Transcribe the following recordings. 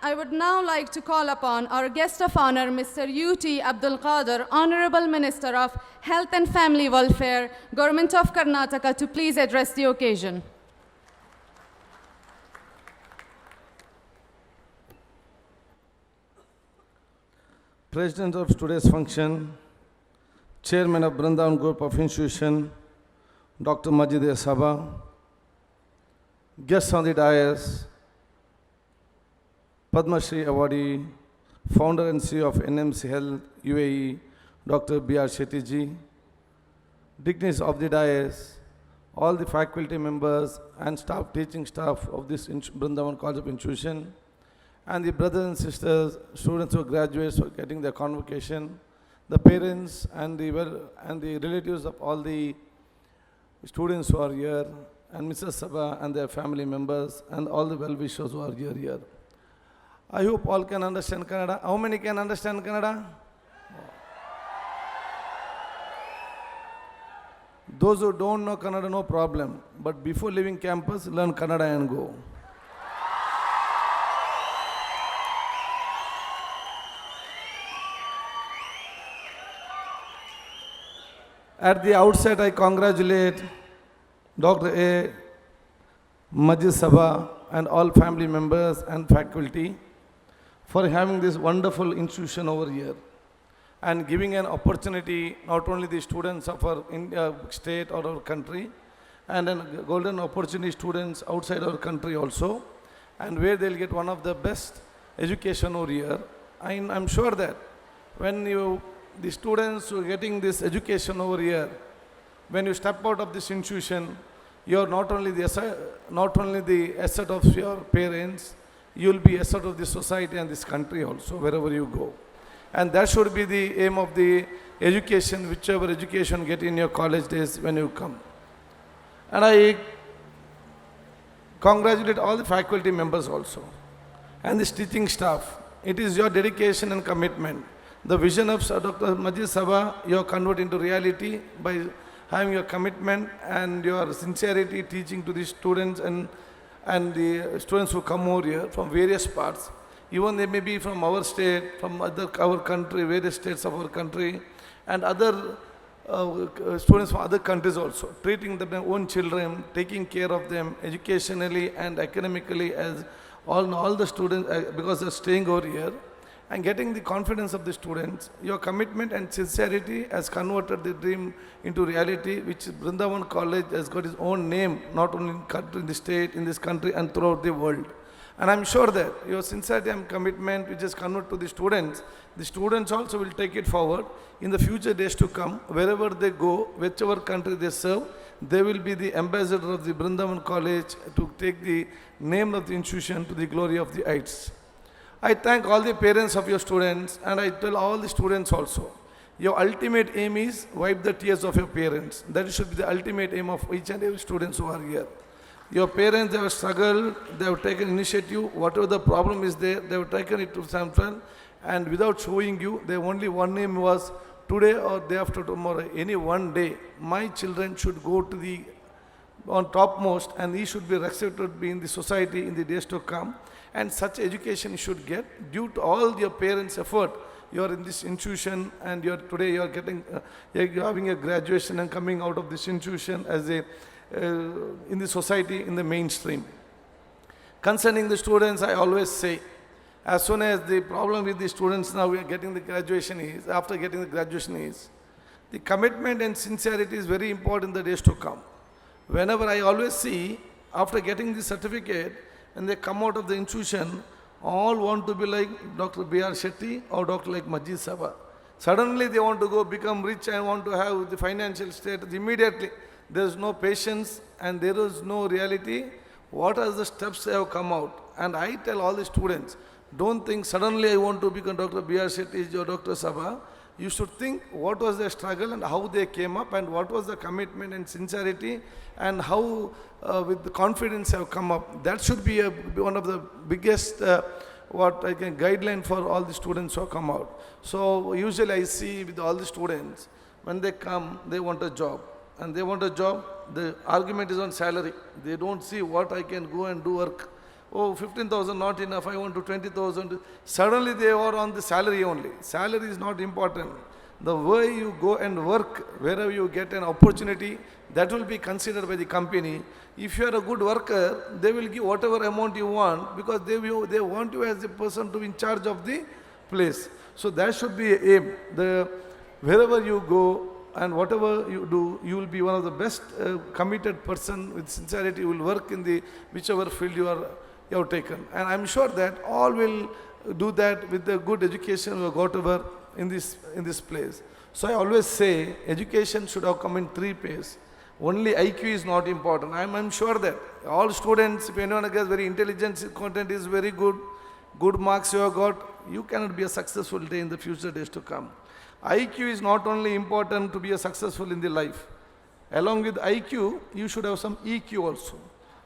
I would now like to call upon our guest of honor, Mr. U.T. Abdul Qadir, Honorable Minister of Health and Family Welfare, Government of Karnataka, to please address the occasion. President of today's function, Chairman of Brindavan Group of Institution, Dr. Majid Sabha, guests on the dais, Padma Shri Awardee, Founder and CEO of NMC Health UAE, Dr. B.R. Shetty ji, dignitaries of the dais, all the faculty members and staff, teaching staff of this Brindavan College of Institution, and the brothers and sisters, students who graduates who are getting their convocation, the parents and the relatives of all the students who are here, and Mrs. Sabha and their family members, and all the well-wishers who are here. I hope all can understand Kannada. How many can understand Kannada? Those who don't know Kannada, no problem. But before leaving campus, learn Kannada and go. At the outset, I congratulate Dr. A. Majid Sabha and all family members and faculty for having this wonderful institution over here and giving an opportunity not only the students of our state or our country, and a golden opportunity students outside our country also, and where they'll get one of the best education over here. I'm sure that when the students who are getting this education over here, when you step out of this institution, you are not only the asset of your parents, you will be asset of the society and this country also, wherever you go. And that should be the aim of the education, whichever education get in your college days when you come. And I congratulate all the faculty members also and the teaching staff. It is your dedication and commitment. The vision of Dr. Majid Sabha, you have converted into reality by having your commitment and your sincerity teaching to the students and the students who come over here from various parts. Even they may be from our state, from our country, various states of our country, and other students from other countries also, treating them their own children, taking care of them educationally and academically as all the students, because they're staying over here, and getting the confidence of the students. Your commitment and sincerity has converted the dream into reality, which Brindavan College has got its own name, not only in the state, in this country, and throughout the world. And I'm sure that your sincerity and commitment, which is converted to the students also will take it forward in the future days to come. Wherever they go, whichever country they serve, they will be the ambassador of the Brindavan College to take the name of the institution to the glory of the heights. I thank all the parents of your students, and I tell all the students also, your ultimate aim is wipe the tears of your parents. That should be the ultimate aim of each and every student who are here. Your parents, they have struggled, they have taken initiative, whatever the problem is there, they have taken it to Samson, and without showing you, their only one aim was today or day after tomorrow, any one day, my children should go to the on topmost, and he should be respected in the society in the days to come. And such education you should get due to all your parents' effort. You are in this institution, and today you are getting, you're having a graduation and coming out of this institution as in the society in the mainstream. Concerning the students, I always say, as soon as the problem with the students now we are getting the graduation is, after getting the graduation is, the commitment and sincerity is very important in the days to come. Whenever I always see, after getting the certificate, and they come out of the institution, all want to be like Dr. B.R. Shetty or Dr. like Majid Sabha. Suddenly they want to go become rich and want to have the financial status immediately. There is no patience and there is no reality. What are the steps they have come out? And I tell all the students, don't think suddenly I want to become Dr. B.R. Shetty or Dr. Sabha. You should think what was their struggle and how they came up and what was the commitment and sincerity and how with the confidence have come up. That should be one of the biggest guideline for all the students who have come out. So usually I see with all the students, when they come, they want a job. And the argument is on salary. They don't see what I can go and do work oh, 15,000 not enough, I want to 20,000. Suddenly they are on the salary only. Salary is not important. The way you go and work, wherever you get an opportunity, that will be considered by the company. If you are a good worker, they will give whatever amount you want because they want you as a person to be in charge of the place. So that should be a aim. Wherever you go and whatever you do, you will be one of the best committed person with sincerity will work in the whichever field you have taken. And I'm sure that all will do that with the good education or whatever in this place. So I always say education should have come in three phases. Only IQ is not important. I'm sure that all students, if anyone has very intelligent content is very good marks you have got, you cannot be a successful day in the future days to come. IQ is not only important to be a successful in the life. Along with IQ, you should have some EQ also.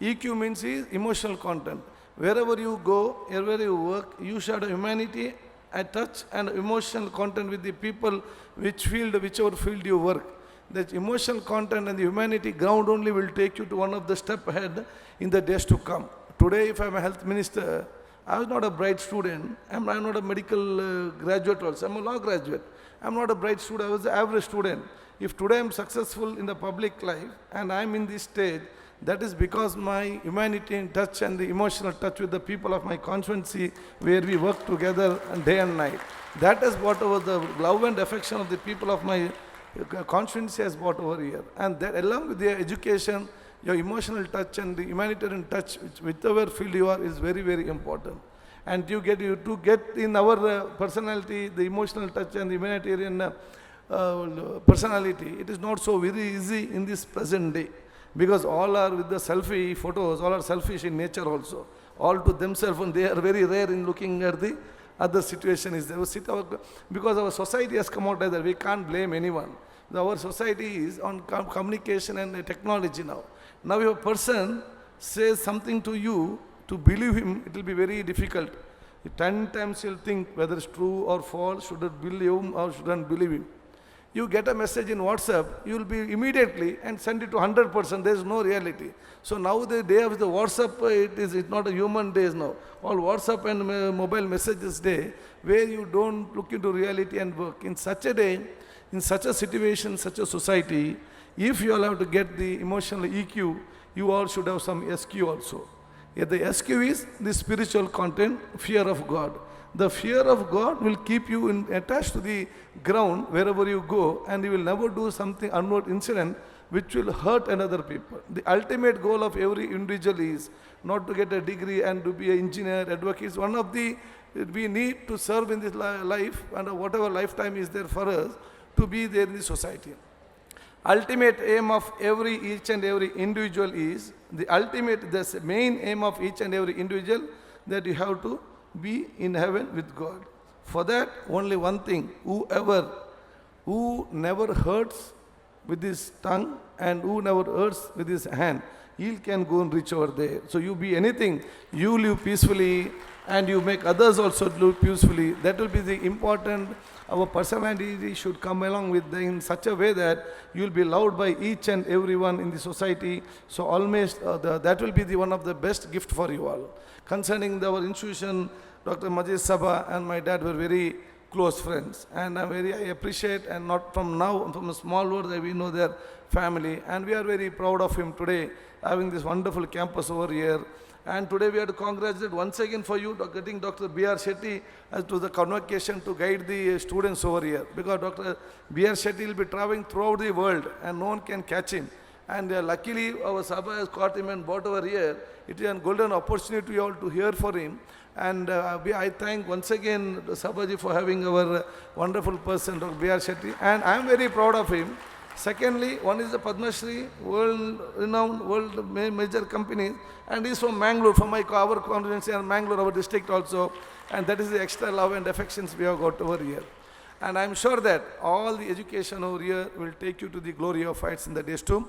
EQ means is emotional content. Wherever you go, wherever you work, you should have humanity, a touch and emotional content with the people, whichever field you work. The emotional content and the humanity ground only will take you to one of the step ahead in the days to come. Today, if I'm a health minister, I was not a bright student. I'm not a medical graduate also. I'm a law graduate. I'm not a bright student. I was an average student. If today I'm successful in the public life and I'm in this stage, that is because my humanity in touch and the emotional touch with the people of my constituency where we work together day and night. That is what was the love and affection of the people of my constituency has brought over here. And that along with their education, your emotional touch and the humanitarian touch, whichever field you are, is very, very important. And you get in our personality, the emotional touch and the humanitarian personality, it is not so very easy in this present day. Because all are with the selfie photos, all are selfish in nature also. All to themselves, and they are very rare in looking at the other situation is there. Because our society has come out as that, we can't blame anyone. Our society is on communication and technology now. Now if a person says something to you, to believe him, it will be very difficult. 10 times you'll think whether it's true or false, should I believe him or shouldn't believe him. You get a message in WhatsApp, you will be immediately and send it to 100%, there is no reality. So now the day of the WhatsApp, it's not a human days now. All WhatsApp and mobile messages day, where you don't look into reality and work. In such a day, in such a situation, such a society, if you allow to get the emotional EQ, you all should have some SQ also. Yeah, the SQ is the spiritual content, fear of God. The fear of God will keep you attached to the ground wherever you go, and you will never do something unknown incident which will hurt another people. The ultimate goal of every individual is not to get a degree and to be an engineer, advocate. It's one of the, we need to serve in this life, and whatever lifetime is there for us, to be there in the society. Ultimate aim of each and every individual is, the main aim of each and every individual, that you have to be in heaven with God. For that, only one thing, who never hurts with his tongue and who never hurts with his hand, he can go and reach over there. So you be anything, you live peacefully and you make others also live peacefully. That will be the important, our personality should come along with in such a way that you will be loved by each and everyone in the society. So almost that will be one of the best gift for you all. Concerning our institution, Dr. Majid Sabha and my dad were very close friends, and I appreciate, and not from now, from a small world, we know their family, and we are very proud of him today, having this wonderful campus over here. And today we have to congratulate once again for you, getting Dr. B.R. Shetty as to the convocation to guide the students over here, because Dr. B.R. Shetty will be traveling throughout the world, and no one can catch him. And luckily, our Sabha has caught him and brought over here. It is a golden opportunity all to hear for him. And I thank once again Sabhaji for having our wonderful person, Dr. B.R. Shetty. And I am very proud of him. Secondly, one is the Padma Shri, world-renowned, world major company, and he is from Mangalore, from our constituency and Mangalore, our district also. And that is the extra love and affections we have got over here. And I am sure that all the education over here will take you to the glory of heights in the days to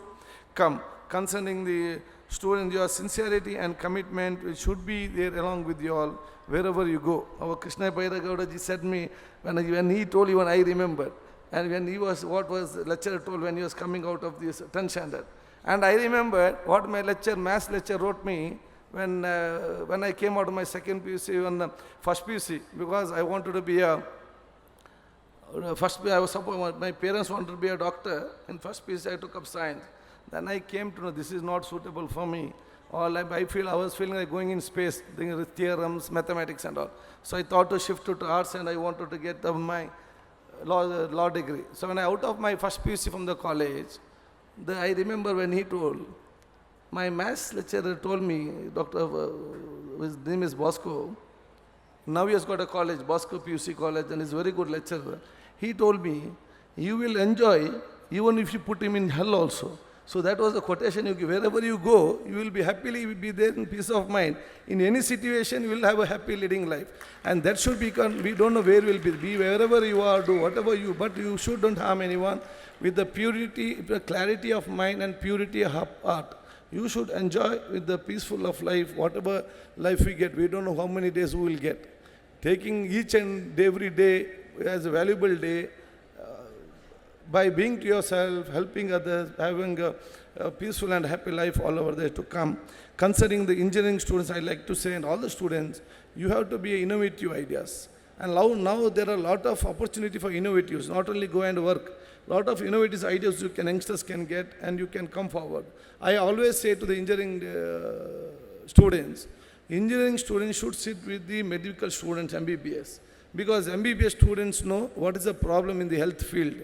come. Concerning the students, your sincerity and commitment should be there along with you all, wherever you go. Our Krishna Bhairagowda ji said me, when he told, even I remembered. And when he was, what was the lecturer told when he was coming out of this 10th standard. And I remember what my maths lecturer wrote me, when I came out of my second PUC and first PUC, because I wanted to be a I was supposed, my parents wanted to be a doctor. In first PUC, I took up science. Then I came to know this is not suitable for me. Or like I was feeling like going in space, doing with theorems, mathematics and all. So I thought to shift to arts and I wanted to get my law degree. So when I out of my first PUC from the college, I remember when he told, my maths lecturer told me, his name is Bosco. Now he has got a college, Bosco PUC college, and is very good lecturer. He told me, you will enjoy even if you put him in hell also. So that was the quotation you give. Wherever you go, you will be happily be there in peace of mind. In any situation, you will have a happy leading life. And that should be, we don't know where you will be wherever you are, do whatever you, but you shouldn't harm anyone. With the purity, the clarity of mind and purity of heart, you should enjoy with the peaceful of life, whatever life we get. We don't know how many days we will get. Taking each and every day as a valuable day, by being to yourself, helping others, having a peaceful and happy life all over there to come. Concerning the engineering students, I like to say, and all the students, you have to be innovative ideas. And now there are a lot of opportunity for innovatives, not only go and work. Lot of innovative ideas youngsters can get and you can come forward. I always say to the engineering students should sit with the medical students, MBBS. Because MBBS students know what is the problem in the health field.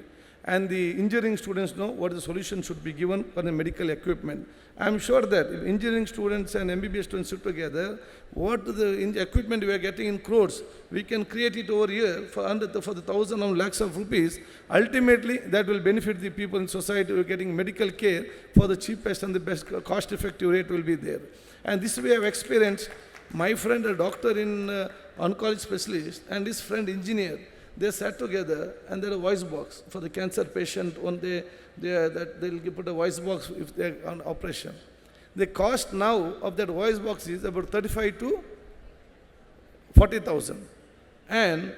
And the engineering students know what the solution should be given for the medical equipment. I am sure that if engineering students and MBBS students sit together, what the equipment we are getting in crores, we can create it over here for the thousand or lakhs of rupees. Ultimately, that will benefit the people in society who are getting medical care for the cheapest and the best cost-effective rate will be there. And this we have experienced. My friend, a doctor in oncology specialist, and his friend engineer, they sat together and there a voice box for the cancer patient. One day they'll put a voice box if they're on operation. The cost now of that voice box is about 35 to 40,000. And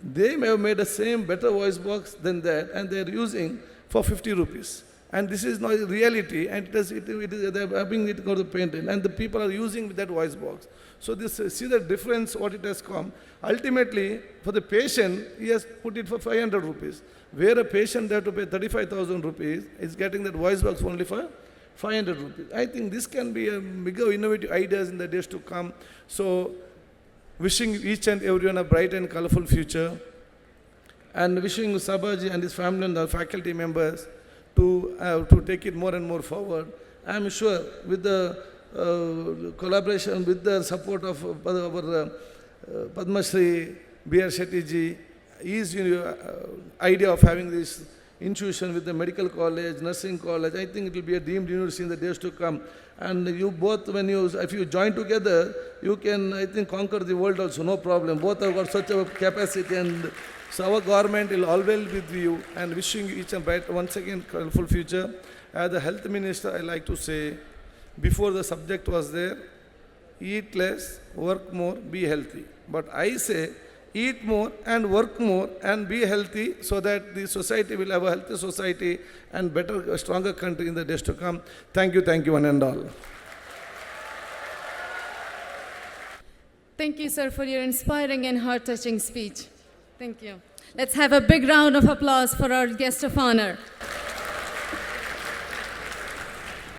they may have made the same better voice box than that, and they're using for 50 rupees. And this is not reality, and they're having it got the painted, and the people are using that voice box. So see the difference, what it has come. Ultimately, for the patient, he has put it for 500 rupees. Where a patient had to pay 35,000 rupees, is getting that voice box only for 500 rupees. I think this can be a bigger innovative ideas in the days to come. So, wishing each and everyone a bright and colorful future, and wishing Sabaji and his family and the faculty members to take it more and more forward. I am sure with the collaboration, with the support of our Padma Shri B.R. Shetty ji, his idea of having this institution with the medical college, nursing college, I think it will be a deemed university in the days to come. And you both, if you join together, you can, I think, conquer the world also, no problem. Both have got such a capacity, and so our government will always be with you, and wishing you each and bright, once again, colorful future. As the health minister, I like to say, before the subject was there, eat less, work more, be healthy. But I say, eat more and work more and be healthy, so that the society will have a healthy society and better, stronger country in the days to come. Thank you, one and all. Thank you, sir, for your inspiring and heart-touching speech. Thank you. Let's have a big round of applause for our guest of honor.